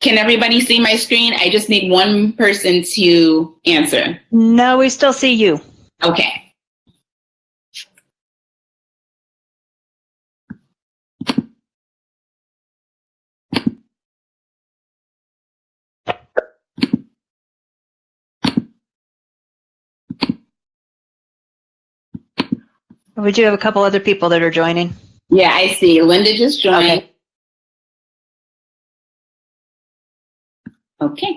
Can everybody see my screen? I just need one person to answer. No, we still see you. Okay. We do have a couple other people that are joining. Yeah, I see. Linda just joined. Okay.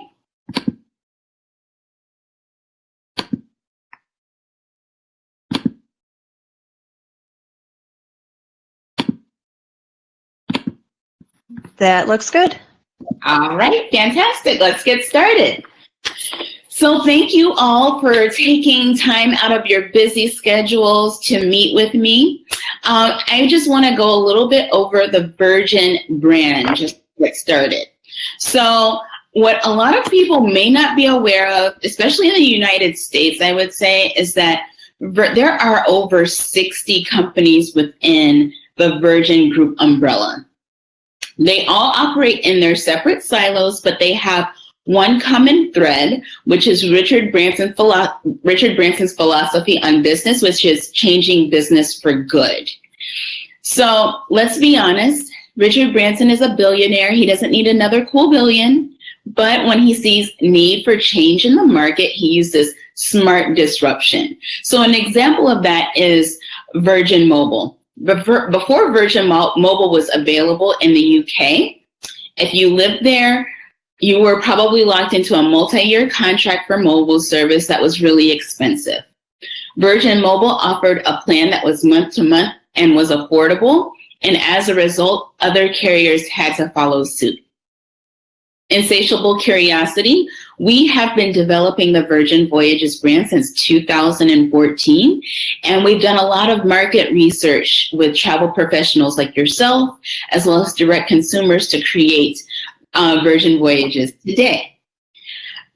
That looks good. All right, fantastic. Let's get started. So thank you all for taking time out of your busy schedules to meet with me. I just want to go a little bit over the Virgin brand, just to get started. So what a lot of people may not be aware of, especially in the United States, I would say, is that there are over 60 companies within the Virgin Group umbrella. They all operate in their separate silos, but they have one common thread, which is Richard Branson's philosophy on business, which is changing business for good. So let's be honest, Richard Branson is a billionaire. He doesn't need another cool billion, but when he sees need for change in the market, he uses smart disruption. So an example of that is Virgin Mobile. Before Virgin Mobile was available in the UK, if you lived there, you were probably locked into a multi-year contract for mobile service that was really expensive. Virgin Mobile offered a plan that was month to month and was affordable, and as a result, other carriers had to follow suit. Insatiable curiosity, we have been developing the Virgin Voyages brand since 2014, and we've done a lot of market research with travel professionals like yourself, as well as direct consumers to create Virgin Voyages today.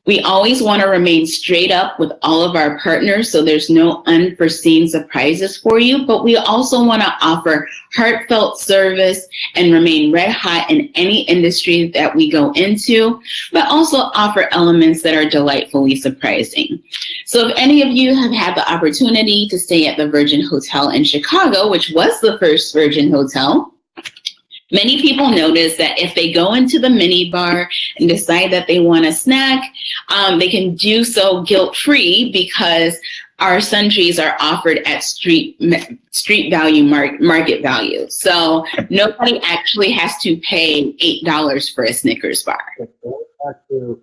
We always want to remain straight up with all of our partners so there's no unforeseen surprises for you, but we also want to offer heartfelt service and remain red hot in any industry that we go into, but also offer elements that are delightfully surprising. So if any of you have had the opportunity to stay at the Virgin Hotel in Chicago, which was the first Virgin Hotel, many people notice that if they go into the mini bar and decide that they want a snack, they can do so guilt-free because our sundries are offered at street value, market value. So nobody actually has to pay $8 for a Snickers bar. Back to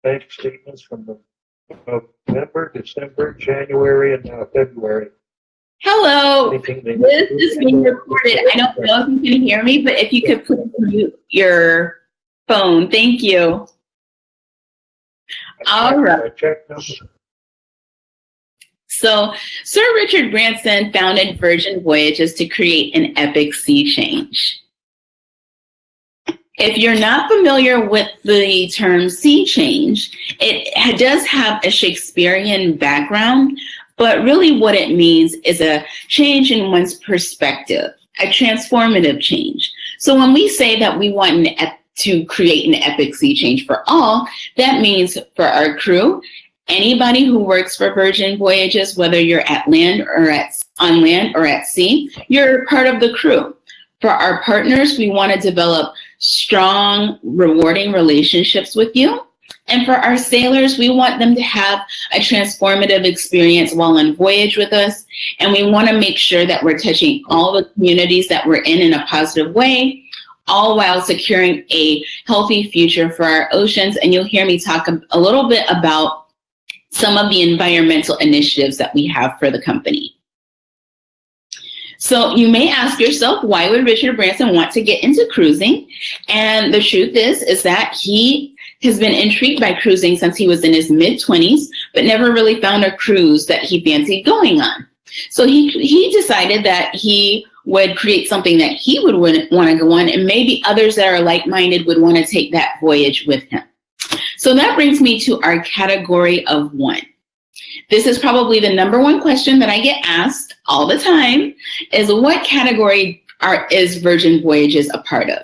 bank statements from November, December, January, and now February. Hello, this is being recorded. I don't know if you can hear me, but if you could please mute your phone. Thank you. All right. So Sir Richard Branson founded Virgin Voyages to create an epic sea change. If you're not familiar with the term sea change, it does have a Shakespearean background, but really what it means is a change in one's perspective, a transformative change. So when we say that we want to create an epic sea change for all, that means for our crew, anybody who works for Virgin Voyages, whether you're at land or on land or at sea, you're part of the crew. For our partners, we want to develop strong, rewarding relationships with you. And for our sailors, we want them to have a transformative experience while on voyage with us. And we want to make sure that we're touching all the communities that we're in a positive way, all while securing a healthy future for our oceans. And you'll hear me talk a little bit about some of the environmental initiatives that we have for the company. So you may ask yourself, why would Richard Branson want to get into cruising? And the truth is that he has been intrigued by cruising since he was in his mid-20s, but never really found a cruise that he fancied going on. So he decided that he would create something that he would want to go on, and maybe others that are like-minded would want to take that voyage with him. So that brings me to our category of one. This is probably the number one question that I get asked all the time, is what category is Virgin Voyages a part of?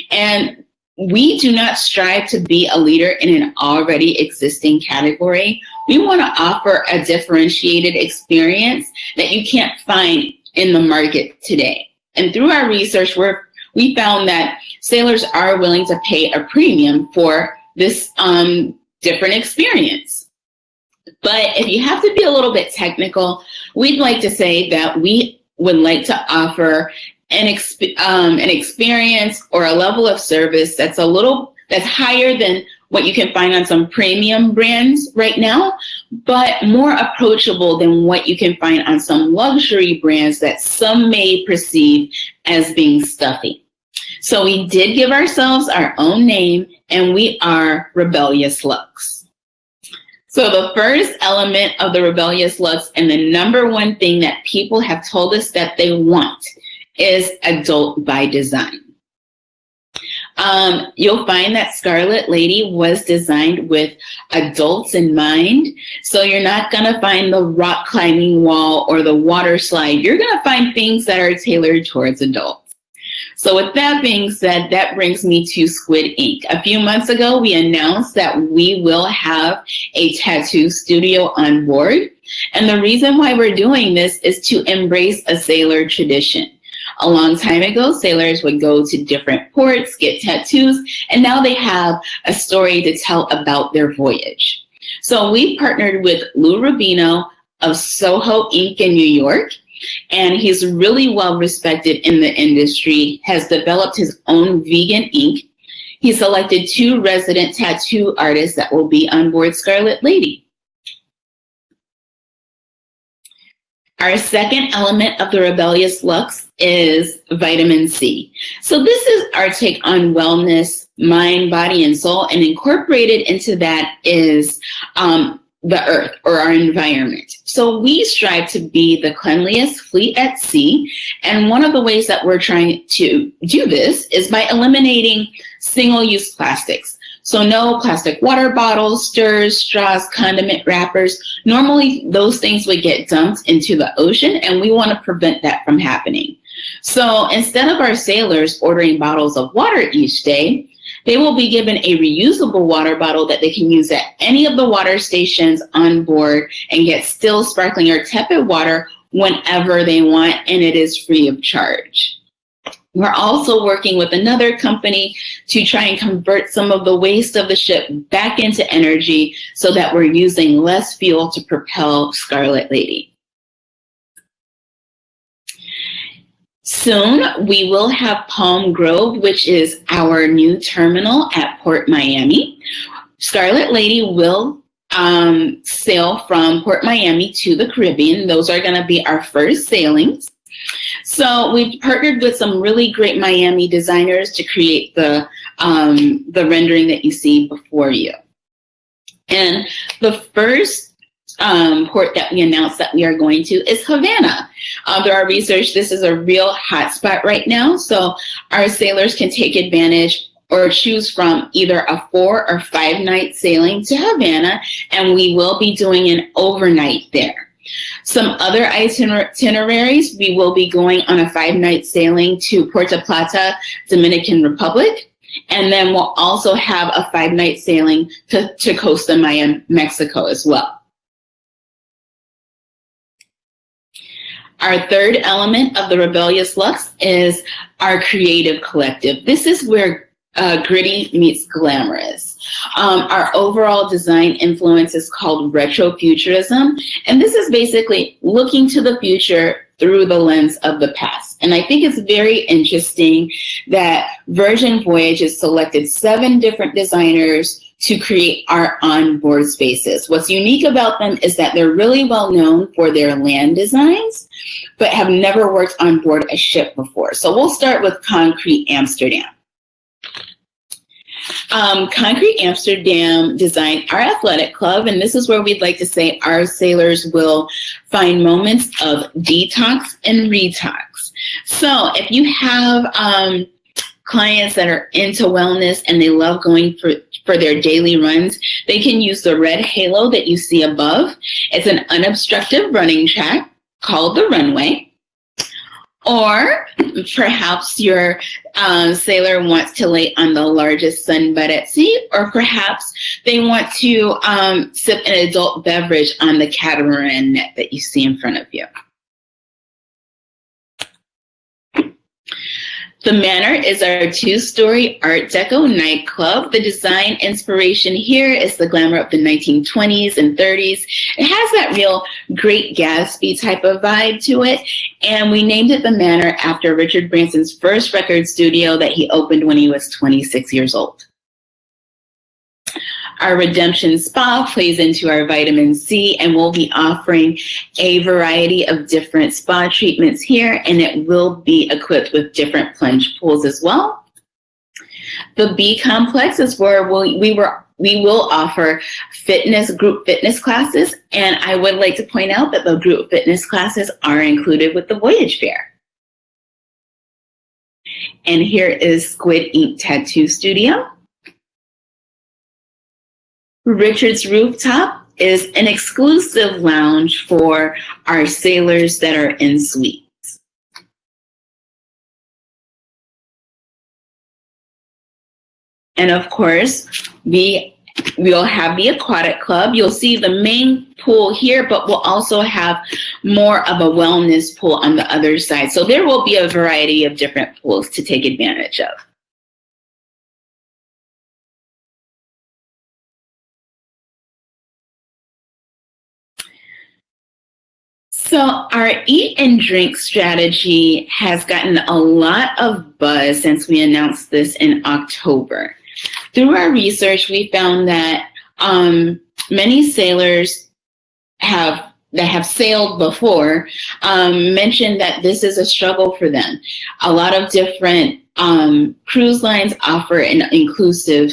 And we do not strive to be a leader in an already existing category. We want to offer a differentiated experience that you can't find in the market today. And through our research, we found that sailors are willing to pay a premium for this different experience. But if you have to be a little bit technical, we'd like to say that we would like to offer an experience or a level of service that's higher than what you can find on some premium brands right now, but more approachable than what you can find on some luxury brands that some may perceive as being stuffy. So we did give ourselves our own name, and we are Rebellious Lux. So the first element of the Rebellious Lux, and the number one thing that people have told us that they want, is adult by design. You'll find that Scarlet Lady was designed with adults in mind. So you're not going to find the rock climbing wall or the water slide. You're going to find things that are tailored towards adults. So with that being said, that brings me to Squid Ink. A few months ago, we announced that we will have a tattoo studio on board. And the reason why we're doing this is to embrace a sailor tradition. A long time ago, sailors would go to different ports, get tattoos, and now they have a story to tell about their voyage. So we partnered with Lou Rubino of Soho Ink in New York, and he's really well respected in the industry, has developed his own vegan ink. He selected 2 resident tattoo artists that will be on board Scarlet Lady. Our second element of the Rebellious Lux is vitamin C. So this is our take on wellness, mind, body, and soul, and incorporated into that is the earth or our environment. So we strive to be the cleanliest fleet at sea. And one of the ways that we're trying to do this is by eliminating single-use plastics. So no plastic water bottles, stirrers, straws, condiment wrappers. Normally those things would get dumped into the ocean, and we want to prevent that from happening. So instead of our sailors ordering bottles of water each day, they will be given a reusable water bottle that they can use at any of the water stations on board and get still, sparkling, or tepid water whenever they want, and it is free of charge. We're also working with another company to try and convert some of the waste of the ship back into energy so that we're using less fuel to propel Scarlet Lady. Soon, we will have Palm Grove, which is our new terminal at Port Miami. Scarlet Lady will sail from Port Miami to the Caribbean. Those are going to be our first sailings. So we've partnered with some really great Miami designers to create the rendering that you see before you. And the first port that we announced that we are going to is Havana. Through our research, this is a real hotspot right now. So our sailors can take advantage or choose from either a 4 or 5 night sailing to Havana, and we will be doing an overnight there. Some other itineraries, we will be going on a 5-night sailing to Puerto Plata, Dominican Republic, and then we'll also have a 5-night sailing to Costa Maya, Mexico as well. Our third element of the Rebellious Lux is our creative collective. This is where gritty meets glamorous. Our overall design influence is called retrofuturism, and this is basically looking to the future through the lens of the past. And I think it's very interesting that Virgin Voyages selected 7 different designers to create our onboard spaces. What's unique about them is that they're really well known for their land designs, but have never worked on board a ship before. So we'll start with Concrete Amsterdam. Concrete Amsterdam designed our athletic club, and this is where we'd like to say our sailors will find moments of detox and retox. So if you have clients that are into wellness and they love going for their daily runs, they can use the red halo that you see above. It's an unobstructed running track called the runway. Or perhaps your sailor wants to lay on the largest sunbed at sea, or perhaps they want to sip an adult beverage on the catamaran net that you see in front of you. The Manor is our two-story Art Deco nightclub. The design inspiration here is the glamour of the 1920s and 30s. It has that real Great Gatsby type of vibe to it. And we named it the Manor after Richard Branson's first record studio that he opened when he was 26 years old. Our Redemption Spa plays into our vitamin C, and we'll be offering a variety of different spa treatments here, and it will be equipped with different plunge pools as well. The B Complex is where we will offer group fitness classes, and I would like to point out that the group fitness classes are included with the Voyage fare. And here is Squid Ink Tattoo Studio. Richard's Rooftop is an exclusive lounge for our sailors that are in suites. And of course, we'll have the Aquatic Club. You'll see the main pool here, but we'll also have more of a wellness pool on the other side. So there will be a variety of different pools to take advantage of. So our eat and drink strategy has gotten a lot of buzz since we announced this in October. Through our research, we found that many sailors that have sailed before mentioned that this is a struggle for them. A lot of different cruise lines offer an inclusive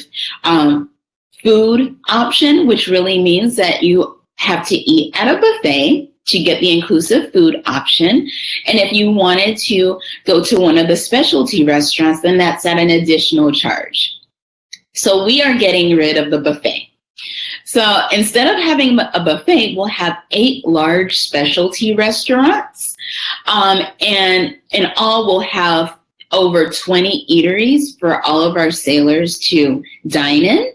food option, which really means that you have to eat at a buffet to get the inclusive food option. And if you wanted to go to one of the specialty restaurants, then that's at an additional charge. So we are getting rid of the buffet. So instead of having a buffet, we'll have 8 large specialty restaurants. And in all, we'll have over 20 eateries for all of our sailors to dine in.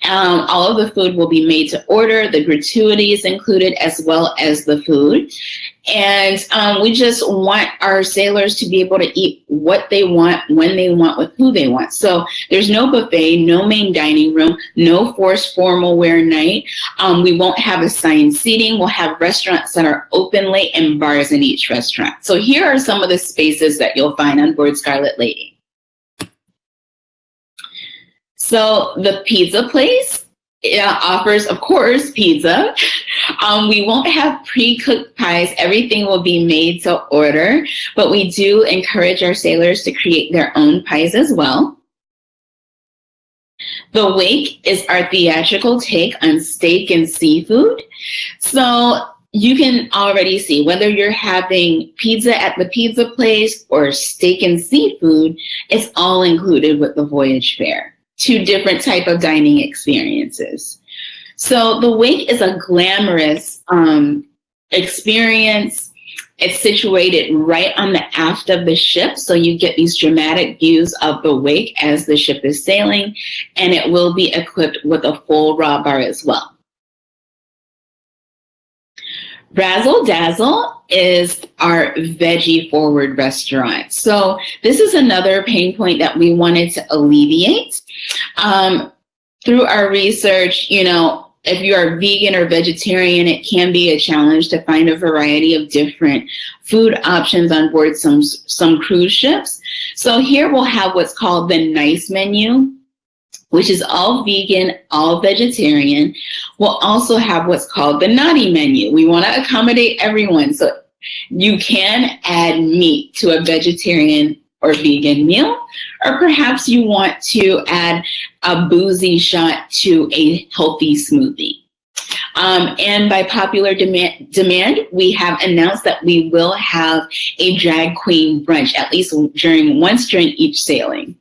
All of the food will be made to order. The gratuities included as well as the food. And we just want our sailors to be able to eat what they want, when they want, with who they want. So there's no buffet, no main dining room, no forced formal wear night. We won't have assigned seating. We'll have restaurants that are open late and bars in each restaurant. So here are some of the spaces that you'll find on board Scarlet Lady. So the pizza place offers, of course, pizza. We won't have pre-cooked pies. Everything will be made to order, but we do encourage our sailors to create their own pies as well. The Wake is our theatrical take on steak and seafood. So you can already see whether you're having pizza at the pizza place or steak and seafood, it's all included with the Voyage fare. 2 different type of dining experiences. So the Wake is a glamorous experience. It's situated right on the aft of the ship, so you get these dramatic views of the wake as the ship is sailing, and it will be equipped with a full raw bar as well. Razzle Dazzle is our veggie forward restaurant. So this is another pain point that we wanted to alleviate. Through our research, if you are vegan or vegetarian, it can be a challenge to find a variety of different food options on board some cruise ships. So here we'll have what's called the Nice Menu, which is all vegan, all vegetarian. We'll also have what's called the Naughty Menu. We want to accommodate everyone. So you can add meat to a vegetarian or vegan meal, or perhaps you want to add a boozy shot to a healthy smoothie. And by popular demand, we have announced that we will have a drag queen brunch, at least once during each sailing.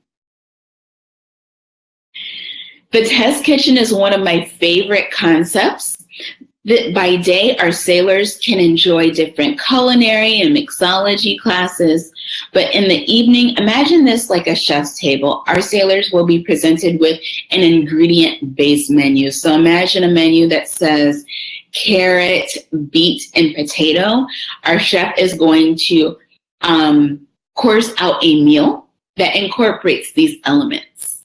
The test kitchen is one of my favorite concepts. By day, our sailors can enjoy different culinary and mixology classes, but in the evening, imagine this like a chef's table. Our sailors will be presented with an ingredient-based menu. So imagine a menu that says carrot, beet, and potato. Our chef is going to course out a meal that incorporates these elements.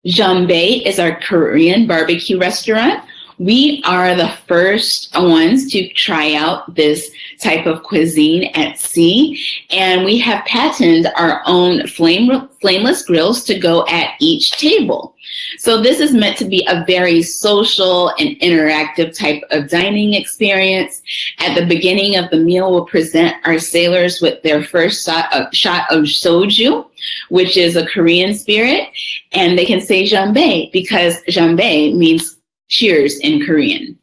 Jambae is our Korean barbecue restaurant. We are the first ones to try out this type of cuisine at sea, and we have patented our own flameless grills to go at each table. So this is meant to be a very social and interactive type of dining experience. At the beginning of the meal, we'll present our sailors with their first shot of soju, which is a Korean spirit, and they can say jambae because jambae means cheers in Korean.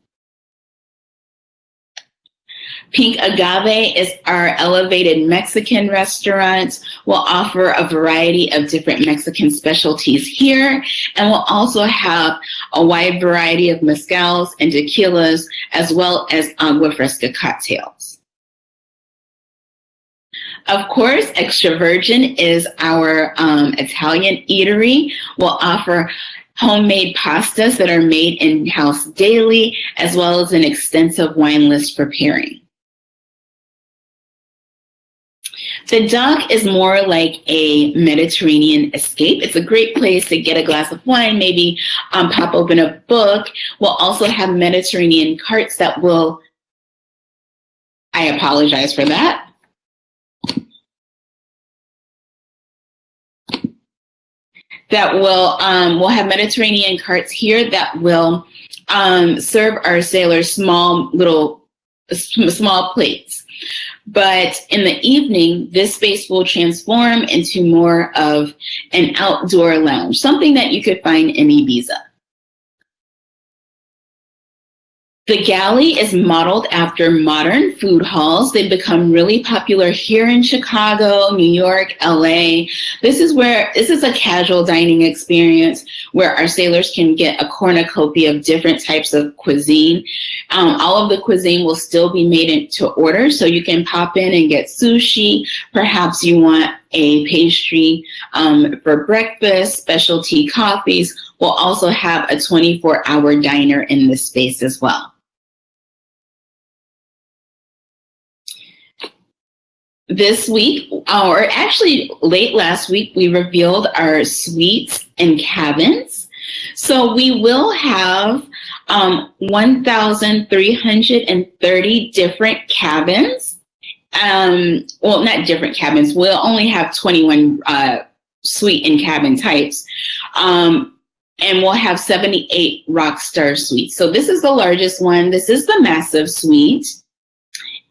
Pink Agave is our elevated Mexican restaurant. We'll offer a variety of different Mexican specialties here, and we'll also have a wide variety of mezcals and tequilas, as well as agua fresca cocktails. Of course, Extra Virgin is our Italian eatery. We'll offer homemade pastas that are made in-house daily, as well as an extensive wine list for pairing. The dock is more like a Mediterranean escape. It's a great place to get a glass of wine, maybe pop open a book. We'll also have Mediterranean carts that will, I apologize for that. That will, we'll have Mediterranean carts here that will serve our sailors small plates. But in the evening, this space will transform into more of an outdoor lounge, something that you could find in Ibiza. The galley is modeled after modern food halls. They've become really popular here in Chicago, New York, LA. This is a casual dining experience where our sailors can get a cornucopia of different types of cuisine. All of the cuisine will still be made to order, so you can pop in and get sushi. Perhaps you want a pastry for breakfast, specialty coffees. We'll also have a 24-hour diner in this space as well. This week, or actually late last week, we revealed our suites and cabins. So we will have 1,330 different cabins. Well, not different cabins. We'll only have 21 suite and cabin types. And we'll have 78 Rockstar suites. So this is the largest one. This is the massive suite.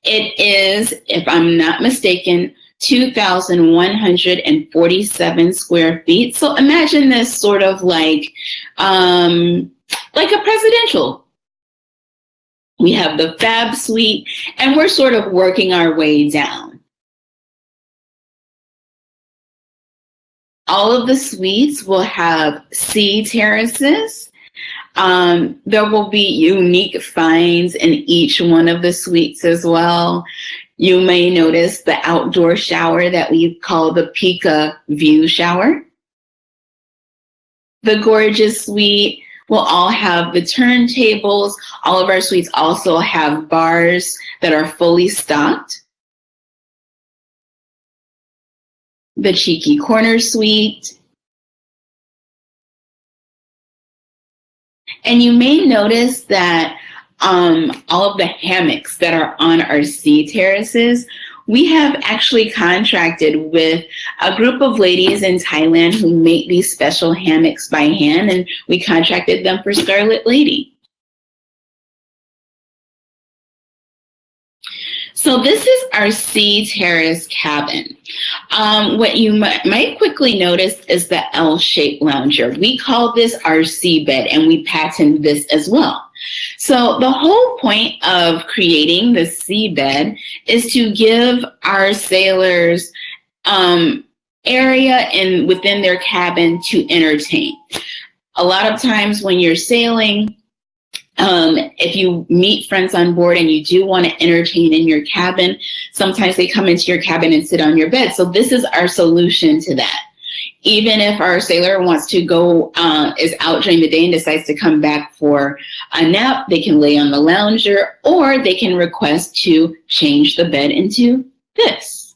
It is, if I'm not mistaken, 2,147 square feet. So imagine this sort of like a presidential. We have the Fab Suite, and we're sort of working our way down. All of the suites will have sea terraces. There will be unique finds in each one of the suites as well. You may notice the outdoor shower that we call the Pika View Shower. The gorgeous suite will all have the turntables. All of our suites also have bars that are fully stocked. The Cheeky Corner Suite. And you may notice that all of the hammocks that are on our sea terraces, we have actually contracted with a group of ladies in Thailand who make these special hammocks by hand, and we contracted them for Scarlet Lady. So this is our sea terrace cabin. What you might quickly notice is the L-shaped lounger. We call this our sea bed, and we patented this as well. So the whole point of creating the sea bed is to give our sailors area within their cabin to entertain. a lot of times when you're sailing, if you meet friends on board and you do want to entertain in your cabin, sometimes they come into your cabin and sit on your bed. So this is our solution to that. Even if our sailor wants to go, is out during the day and decides to come back for a nap, they can lay on the lounger, or they can request to change the bed into this.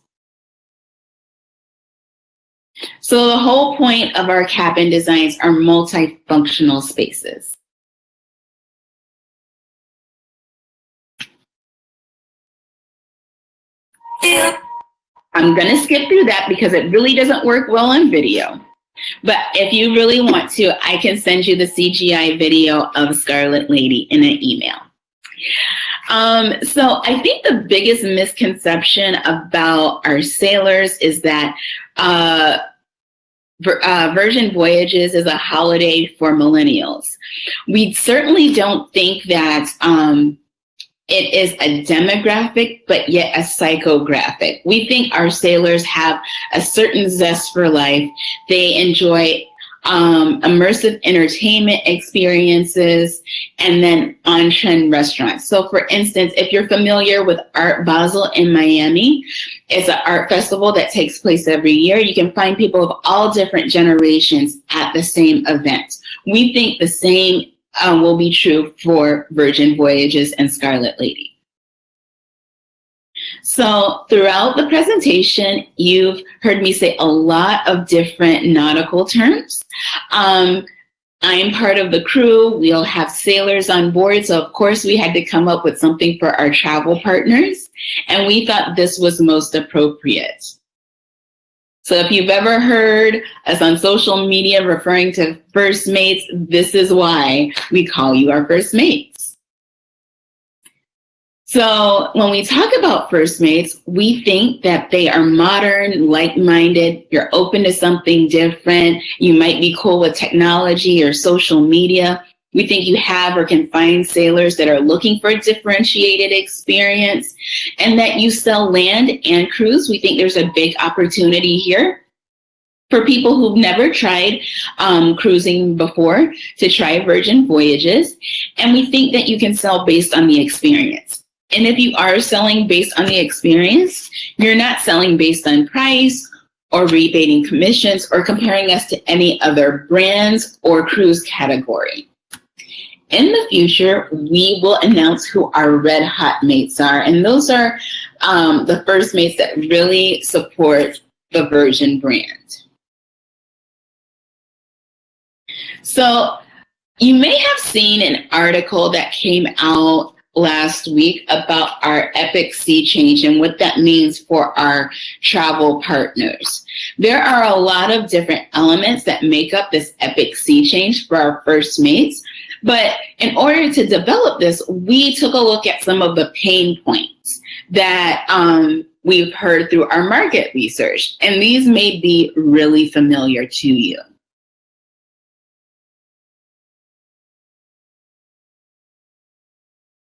So the whole point of our cabin designs are multifunctional spaces. I'm going to skip through that because it really doesn't work well on video. But if you really want to, I can send you the CGI video of Scarlet Lady in an email. So I think the biggest misconception about our sailors is that Virgin Voyages is a holiday for millennials. We certainly don't think that it is a demographic, but yet a psychographic. We think our sailors have a certain zest for life. They enjoy immersive entertainment experiences and then on-trend restaurants. So for instance, if you're familiar with Art Basel in Miami, it's an art festival that takes place every year. You can find people of all different generations at the same event. We think the same will be true for Virgin Voyages and Scarlet Lady. So throughout the presentation, you've heard me say a lot of different nautical terms. I'm part of the crew. We'll have sailors on board. So of course we had to come up with something for our travel partners. And we thought this was most appropriate. So if you've ever heard us on social media referring to first mates, this is why we call you our first mates. So when we talk about first mates, we think that they are modern, like-minded, you're open to something different, you might be cool with technology or social media. We think you have or can find sailors that are looking for a differentiated experience, and that you sell land and cruise. We think there's a big opportunity here for people who've never tried cruising before to try Virgin Voyages. And we think that you can sell based on the experience. And if you are selling based on the experience, you're not selling based on price or rebating commissions or comparing us to any other brands or cruise category. In the future, we will announce who our red hot mates are. And those are the first mates that really support the Virgin brand. So you may have seen an article that came out last week about our epic sea change and what that means for our travel partners. There are a lot of different elements that make up this epic sea change for our first mates. But in order to develop this, we took a look at some of the pain points that we've heard through our market research. And these may be really familiar to you.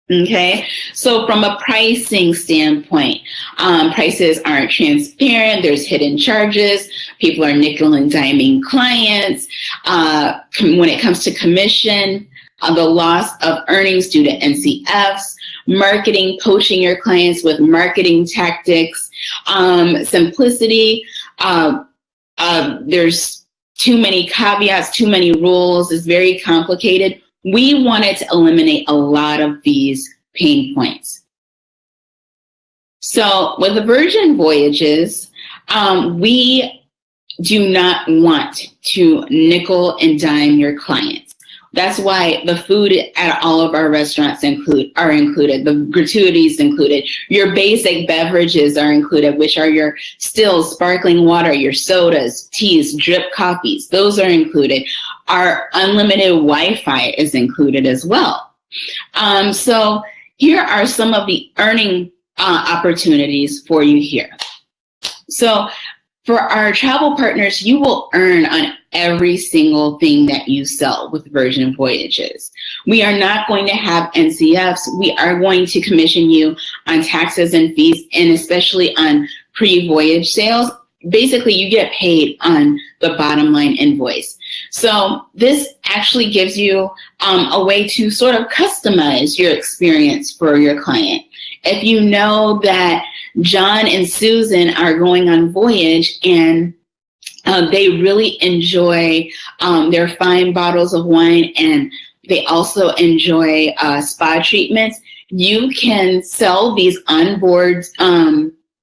Okay, so from a pricing standpoint, prices aren't transparent, there's hidden charges, people are nickel and diming clients. When it comes to commission, the loss of earnings due to NCFs, marketing, poaching your clients with marketing tactics, simplicity, there's too many caveats, too many rules, it's very complicated. We wanted to eliminate a lot of these pain points. So with the Virgin Voyages, we do not want to nickel and dime your clients. That's why the food at all of our restaurants are included, the gratuities included, your basic beverages are included, which are your stills, sparkling water, your sodas, teas, drip coffees, those are included. Our unlimited Wi-Fi is included as well. So here are some of the earning opportunities for you here. So for our travel partners, you will earn on every single thing that you sell with Virgin Voyages. We are not going to have NCFs. We are going to commission you on taxes and fees, and especially on pre-voyage sales. basically you get paid on the bottom line invoice. So this actually gives you a way to sort of customize your experience for your client. If you know that John and Susan are going on Voyage and they really enjoy their fine bottles of wine, and they also enjoy spa treatments, you can sell these onboard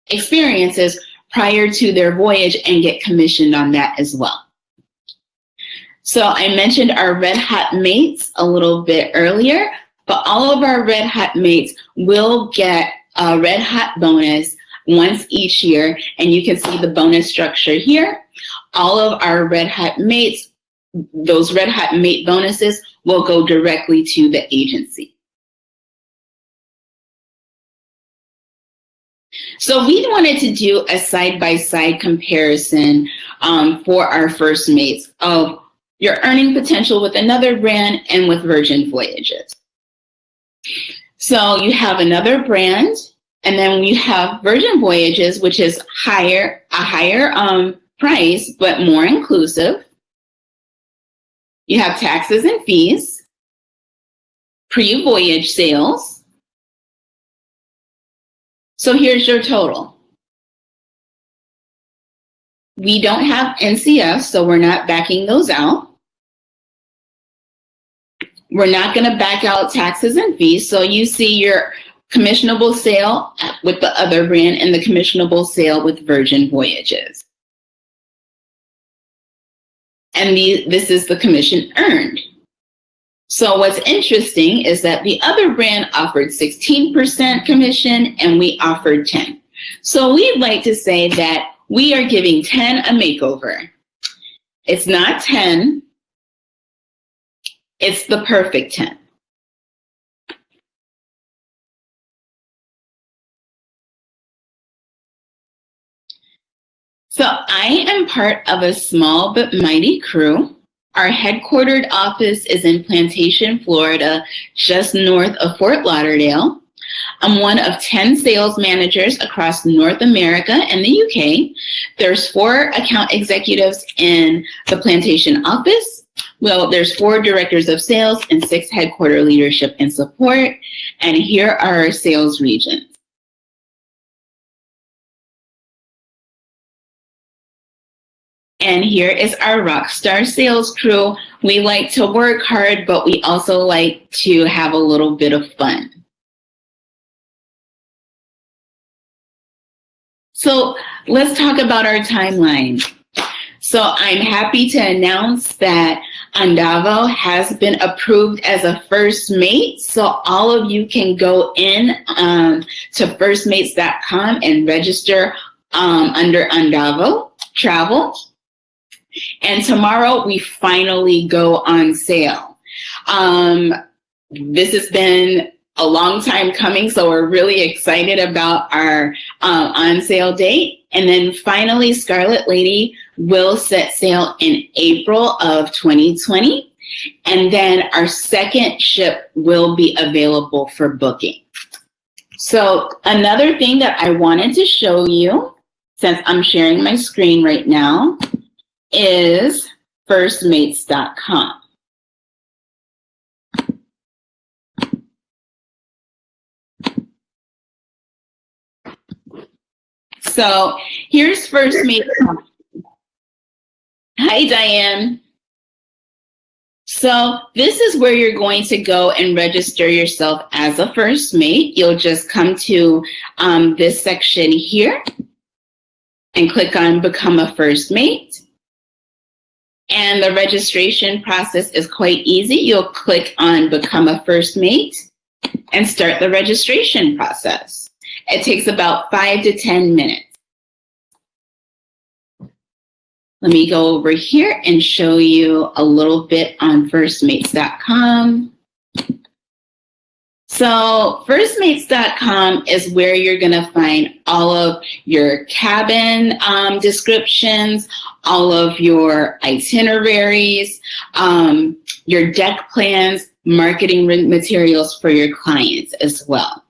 experiences prior to their voyage and get commissioned on that as well. So I mentioned our Red Hot Mates a little bit earlier, but all of our Red Hot Mates will get a Red Hot bonus once each year, and you can see the bonus structure here. All of our Red Hot Mates, those Red Hot Mate bonuses will go directly to the agency. So we wanted to do a side-by-side comparison for our first mates of your earning potential with another brand and with Virgin Voyages. So you have another brand, and then you have Virgin Voyages, which is a higher price, but more inclusive. You have taxes and fees, pre-voyage sales. So here's your total. We don't have NCF, so we're not backing those out. We're not going to back out taxes and fees. So you see your commissionable sale with the other brand and the commissionable sale with Virgin Voyages. And this is the commission earned. So what's interesting is that the other brand offered 16% commission and we offered 10. So we'd like to say that we are giving 10 a makeover. It's not 10. It's the perfect 10. So I am part of a small but mighty crew. Our headquartered office is in Plantation, Florida, just north of Fort Lauderdale. I'm one of 10 sales managers across North America and the UK. There's 4 account executives in the Plantation office. Well, there's 4 directors of sales and 6 headquarter leadership and support. And here are our sales regions. And here is our rockstar sales crew. We like to work hard, but we also like to have a little bit of fun. So let's talk about our timeline. So I'm happy to announce that Andavo has been approved as a first mate. So all of you can go in to firstmates.com and register under Andavo Travel. And tomorrow we finally go on sale. This has been a long time coming, so we're really excited about our on sale date. And then finally, Scarlet Lady will set sail in April of 2020. And then our second ship will be available for booking. So another thing that I wanted to show you, since I'm sharing my screen right now, is firstmates.com. So here's firstmates.com. Hi, Diane. So this is where you're going to go and register yourself as a first mate. You'll just come to this section here and click on Become a First Mate. And the registration process is quite easy. You'll click on Become a First Mate and start the registration process. It takes about 5 to 10 minutes. Let me go over here and show you a little bit on firstmates.com. So firstmates.com is where you're going to find all of your cabin descriptions, all of your itineraries, your deck plans, marketing materials for your clients as well.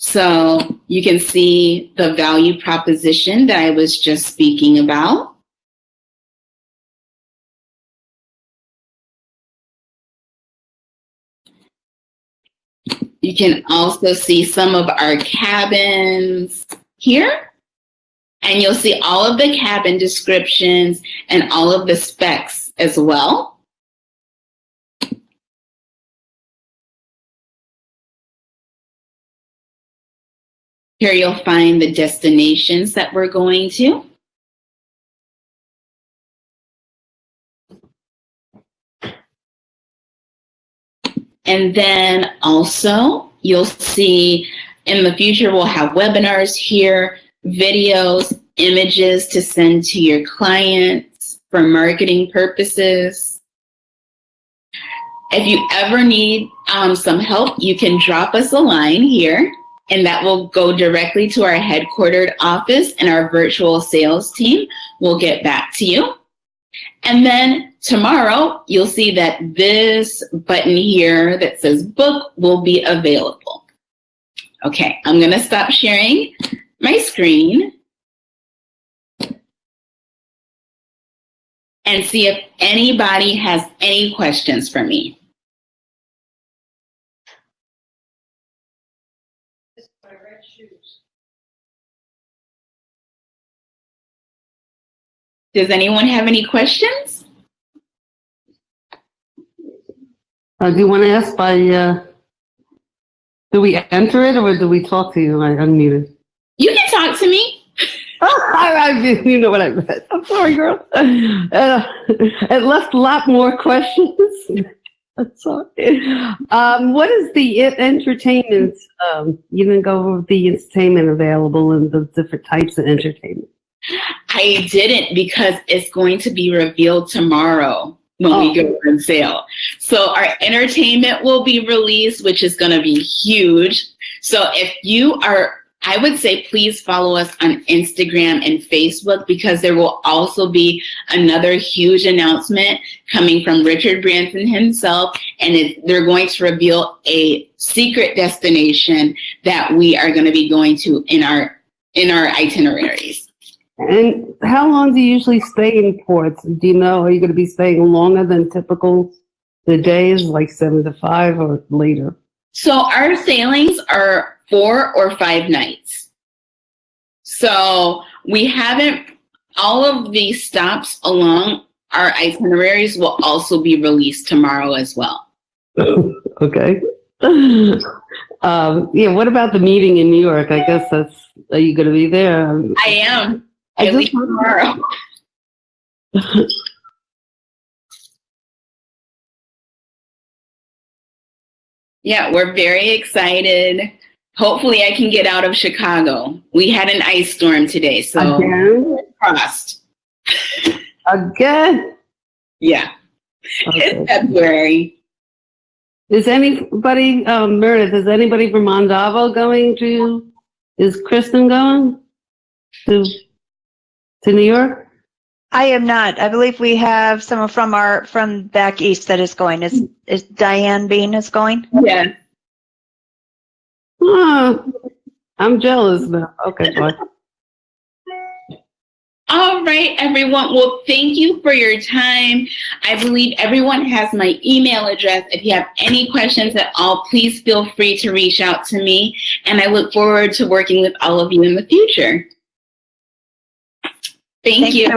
So you can see the value proposition that I was just speaking about. You can also see some of our cabins here. And you'll see all of the cabin descriptions and all of the specs as well. Here you'll find the destinations that we're going to. And then also you'll see in the future we'll have webinars here, videos, images to send to your clients for marketing purposes. If you ever need some help, you can drop us a line here, and that will go directly to our headquartered office, and our virtual sales team will get back to you. And then tomorrow, you'll see that this button here that says book will be available. Okay, I'm going to stop sharing my screen and see if anybody has any questions for me. Does anyone have any questions? Do you want to ask by, do we enter it or do we talk to you? I unmuted. You can talk to me. Oh, you know what I meant. I'm sorry, girl. It left a lot more questions. I'm sorry. What is the entertainment? You didn't go over the entertainment available and the different types of entertainment. I didn't, because it's going to be revealed tomorrow when we go on sale. So our entertainment will be released, which is going to be huge. So if you are, I would say please follow us on Instagram and Facebook, because there will also be another huge announcement coming from Richard Branson himself, and they're going to reveal a secret destination that we are going to be going to in our itineraries. And how long do you usually stay in ports? Do you know, are you going to be staying longer than typical the days, like 7 to 5 or later? So our sailings are 4 or 5 nights. So we haven't, all of the stops along our itineraries will also be released tomorrow as well. Okay. Yeah, what about the meeting in New York? I guess are you going to be there? I am. I leave tomorrow. Yeah, we're very excited. Hopefully I can get out of Chicago. We had an ice storm today, so again? Crossed. Again? Yeah. Okay. It's February. Is anybody, Meredith, is anybody from Andavo going to, is Kristen going to New York? I am not. I believe we have someone from back east that is going. Is Diane Bean is going? Yeah. Oh, I'm jealous now. Okay, bye. All right, everyone. Well, thank you for your time. I believe everyone has my email address. If you have any questions at all, please feel free to reach out to me. And I look forward to working with all of you in the future. Thank you.